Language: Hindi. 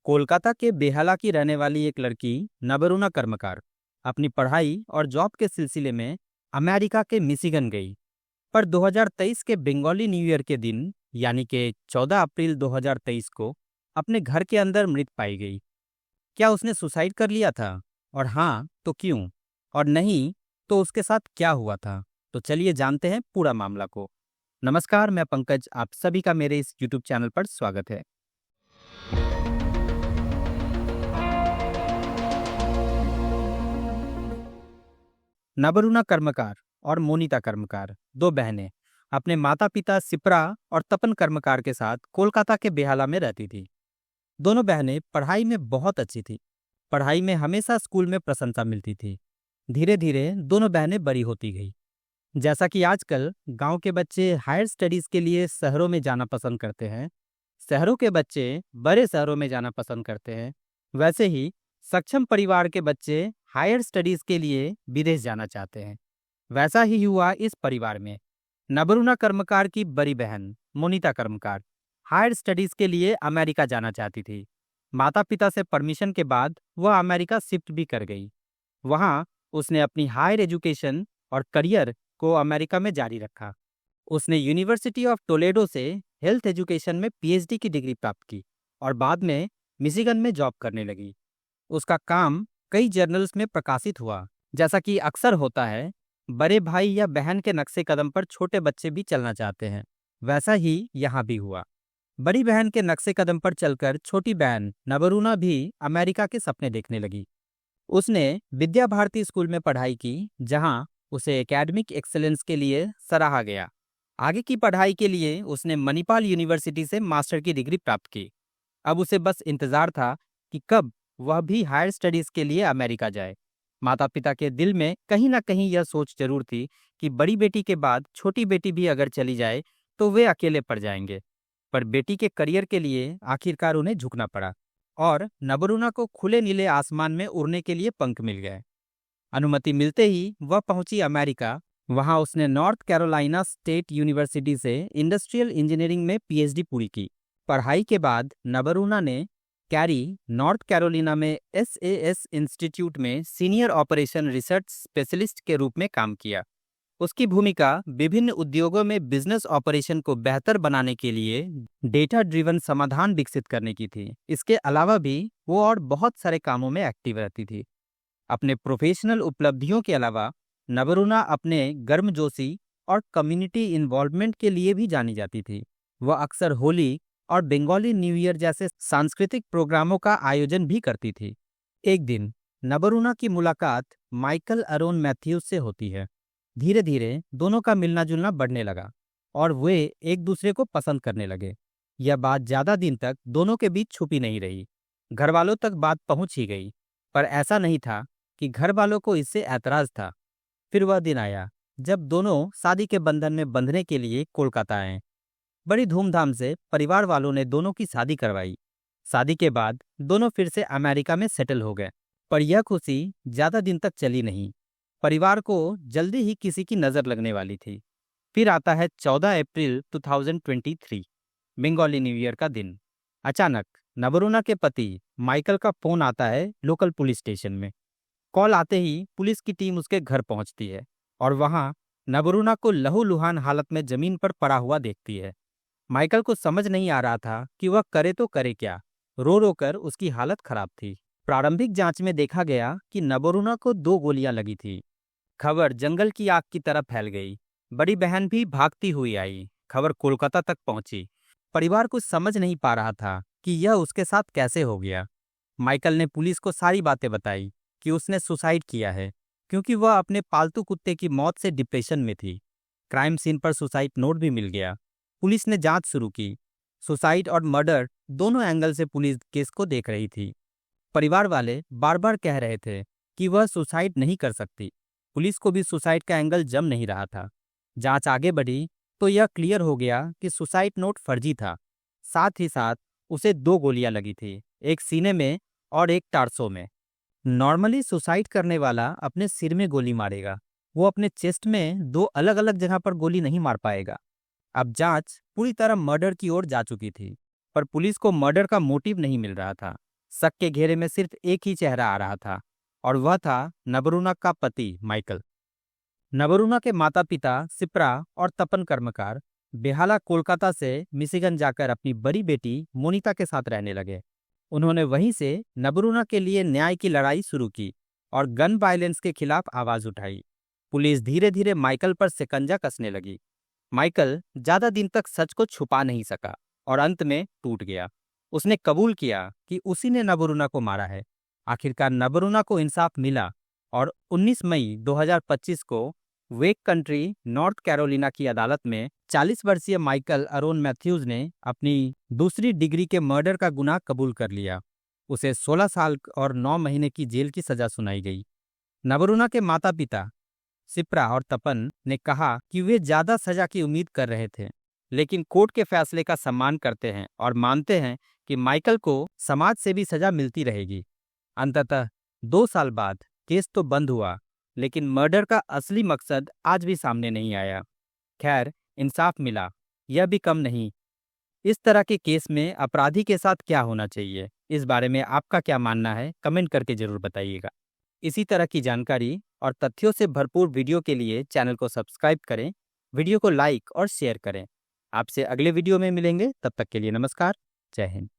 कोलकाता के बेहाला की रहने वाली एक लड़की नबरुना कर्मकार अपनी पढ़ाई और जॉब के सिलसिले में अमेरिका के मिशिगन गई। पर 2023 के बंगाली न्यू ईयर के दिन यानी कि 14 अप्रैल 2023 को अपने घर के अंदर मृत पाई गई। क्या उसने सुसाइड कर लिया था? और हाँ तो क्यों? और नहीं तो उसके साथ क्या हुआ था? तो चलिए जानते हैं पूरा मामला को। नमस्कार, मैं पंकज, आप सभी का मेरे इस यूट्यूब चैनल पर स्वागत है। नबरुना कर्मकार और मोनिता कर्मकार दो बहनें अपने माता पिता सिप्रा और तपन कर्मकार के साथ कोलकाता के बेहाला में रहती थी। दोनों बहनें पढ़ाई में बहुत अच्छी थी। पढ़ाई में हमेशा स्कूल में प्रशंसा मिलती थी। धीरे धीरे दोनों बहनें बड़ी होती गई। जैसा कि आजकल गांव के बच्चे हायर स्टडीज के लिए शहरों में जाना पसंद करते हैं, शहरों के बच्चे बड़े शहरों में जाना पसंद करते हैं, वैसे ही सक्षम परिवार के बच्चे हायर स्टडीज के लिए विदेश जाना चाहते हैं। वैसा ही हुआ इस परिवार में। नबरुना कर्मकार की बड़ी बहन मोनिता कर्मकार हायर स्टडीज के लिए अमेरिका जाना चाहती थी। माता पिता से परमिशन के बाद वह अमेरिका शिफ्ट भी कर गई। वहां उसने अपनी हायर एजुकेशन और करियर को अमेरिका में जारी रखा। उसने यूनिवर्सिटी ऑफ टोलेडो से हेल्थ एजुकेशन में पीएचडी की डिग्री प्राप्त की और बाद में मिशिगन में जॉब करने लगी। उसका काम कई जर्नल्स में प्रकाशित हुआ। जैसा कि अक्सर होता है, बड़े भाई या बहन के नक्शे कदम पर छोटे बच्चे भी चलना चाहते हैं, वैसा ही यहाँ भी हुआ। बड़ी बहन के नक्शे कदम पर चलकर छोटी बहन नबरुना भी अमेरिका के सपने देखने लगी। उसने विद्या भारती स्कूल में पढ़ाई की, जहाँ उसे एकेडमिक एक्सेलेंस के लिए सराहा गया। आगे की पढ़ाई के लिए उसने मणिपाल यूनिवर्सिटी से मास्टर की डिग्री प्राप्त की। अब उसे बस इंतजार था कि कब वह भी हायर स्टडीज के लिए अमेरिका जाए। माता पिता के दिल में कहीं ना कहीं यह सोच जरूर थी कि बड़ी बेटी के बाद छोटी बेटी भी अगर चली जाए तो वे अकेले पड़ जाएंगे। पर बेटी के करियर के लिए आखिरकार उन्हें झुकना पड़ा और नबरुना को खुले नीले आसमान में उड़ने के लिए पंख मिल गए। अनुमति मिलते ही वह पहुंची अमेरिका। वहां उसने नॉर्थ कैरोलिना स्टेट यूनिवर्सिटी से इंडस्ट्रियल इंजीनियरिंग में पीएचडी पूरी की। पढ़ाई के बाद नबरुना ने कैरी, नॉर्थ कैरोलिना में एसएएस इंस्टीट्यूट में सीनियर ऑपरेशन रिसर्च स्पेशलिस्ट के रूप में काम किया। उसकी भूमिका विभिन्न उद्योगों में बिजनेस ऑपरेशन को बेहतर बनाने के लिए डेटा ड्रिवन समाधान विकसित करने की थी। इसके अलावा भी वो और बहुत सारे कामों में एक्टिव रहती थी। अपने प्रोफेशनल उपलब्धियों के अलावा नबरुना अपने गर्मजोशी और कम्युनिटी इन्वॉल्वमेंट के लिए भी जानी जाती थी। वह अक्सर होली और बंगाली न्यू ईयर जैसे सांस्कृतिक प्रोग्रामों का आयोजन भी करती थी। एक दिन नबरुना की मुलाकात माइकल अरोन मैथ्यूज से होती है। धीरे धीरे दोनों का मिलना जुलना बढ़ने लगा और वे एक दूसरे को पसंद करने लगे। यह बात ज्यादा दिन तक दोनों के बीच छुपी नहीं रही। घर वालों तक बात पहुंच ही गई, पर ऐसा नहीं था कि घर वालों को इससे ऐतराज था। फिर वह दिन आया जब दोनों शादी के बंधन में बंधने के लिए कोलकाता आए। बड़ी धूमधाम से परिवार वालों ने दोनों की शादी करवाई। शादी के बाद दोनों फिर से अमेरिका में सेटल हो गए। पर यह खुशी ज्यादा दिन तक चली नहीं। परिवार को जल्दी ही किसी की नजर लगने वाली थी। फिर आता है 14 अप्रैल 2023, बंगाली न्यू ईयर का दिन। अचानक नबरुना के पति माइकल का फोन आता है लोकल पुलिस स्टेशन में। कॉल आते ही पुलिस की टीम उसके घर पहुंचती है और वहां नबरुना को लहूलुहान हालत में जमीन पर पड़ा हुआ देखती है। माइकल को समझ नहीं आ रहा था कि वह करे तो करे क्या। रो रो कर उसकी हालत खराब थी। प्रारंभिक जांच में देखा गया कि नबरुना को 2 गोलियां लगी थी। खबर जंगल की आग की तरह फैल गई। बड़ी बहन भी भागती हुई आई। खबर कोलकाता तक पहुंची। परिवार कुछ समझ नहीं पा रहा था कि यह उसके साथ कैसे हो गया। माइकल ने पुलिस को सारी बातें बताई कि उसने सुसाइड किया है, क्योंकि वह अपने पालतू कुत्ते की मौत से डिप्रेशन में थी। क्राइम सीन पर सुसाइड नोट भी मिल गया। पुलिस ने जांच शुरू की। सुसाइड और मर्डर दोनों एंगल से पुलिस केस को देख रही थी। परिवार वाले बार बार कह रहे थे कि वह सुसाइड नहीं कर सकती। पुलिस को भी सुसाइड का एंगल जम नहीं रहा था। जांच आगे बढ़ी तो यह क्लियर हो गया कि सुसाइड नोट फर्जी था। साथ ही साथ उसे 2 गोलियां लगी थी, एक सीने में और एक टार्सो में। नॉर्मली सुसाइड करने वाला अपने सिर में गोली मारेगा, वो अपने चेस्ट में 2 अलग अलग जगह पर गोली नहीं मार पाएगा। अब जांच पूरी तरह मर्डर की ओर जा चुकी थी, पर पुलिस को मर्डर का मोटिव नहीं मिल रहा था। शक के घेरे में सिर्फ एक ही चेहरा आ रहा था और वह था नबरूना का पति माइकल। नबरूना के माता पिता सिप्रा और तपन कर्मकार बेहाला कोलकाता से मिशिगन जाकर अपनी बड़ी बेटी मोनिता के साथ रहने लगे। उन्होंने वहीं से नबरूना के लिए न्याय की लड़ाई शुरू की और गन वायलेंस के खिलाफ आवाज उठाई। पुलिस धीरे धीरे माइकल पर शिकंजा कसने लगी। माइकल ज्यादा दिन तक सच को छुपा नहीं सका और अंत में टूट गया। उसने कबूल किया कि उसी ने नबरूना को मारा है। आखिरकार नबरूना को इंसाफ मिला और 19 मई 2025 को वेक कंट्री नॉर्थ कैरोलिना की अदालत में 40 वर्षीय माइकल अरोन मैथ्यूज ने अपनी दूसरी डिग्री के मर्डर का गुनाह कबूल कर लिया। उसे 16 साल और 9 महीने की जेल की सजा सुनाई गई। नबरूना के माता पिता सिप्रा और तपन ने कहा कि वे ज्यादा सजा की उम्मीद कर रहे थे, लेकिन कोर्ट के फैसले का सम्मान करते हैं और मानते हैं कि माइकल को समाज से भी सजा मिलती रहेगी। अंततः 2 साल बाद केस तो बंद हुआ, लेकिन मर्डर का असली मकसद आज भी सामने नहीं आया। खैर, इंसाफ मिला, यह भी कम नहीं। इस तरह के केस में अपराधी के साथ क्या होना चाहिए, इस बारे में आपका क्या मानना है, कमेंट करके जरूर बताइएगा। इसी तरह की जानकारी और तथ्यों से भरपूर वीडियो के लिए चैनल को सब्सक्राइब करें, वीडियो को लाइक और शेयर करें। आपसे अगले वीडियो में मिलेंगे, तब तक के लिए नमस्कार, जय हिंद।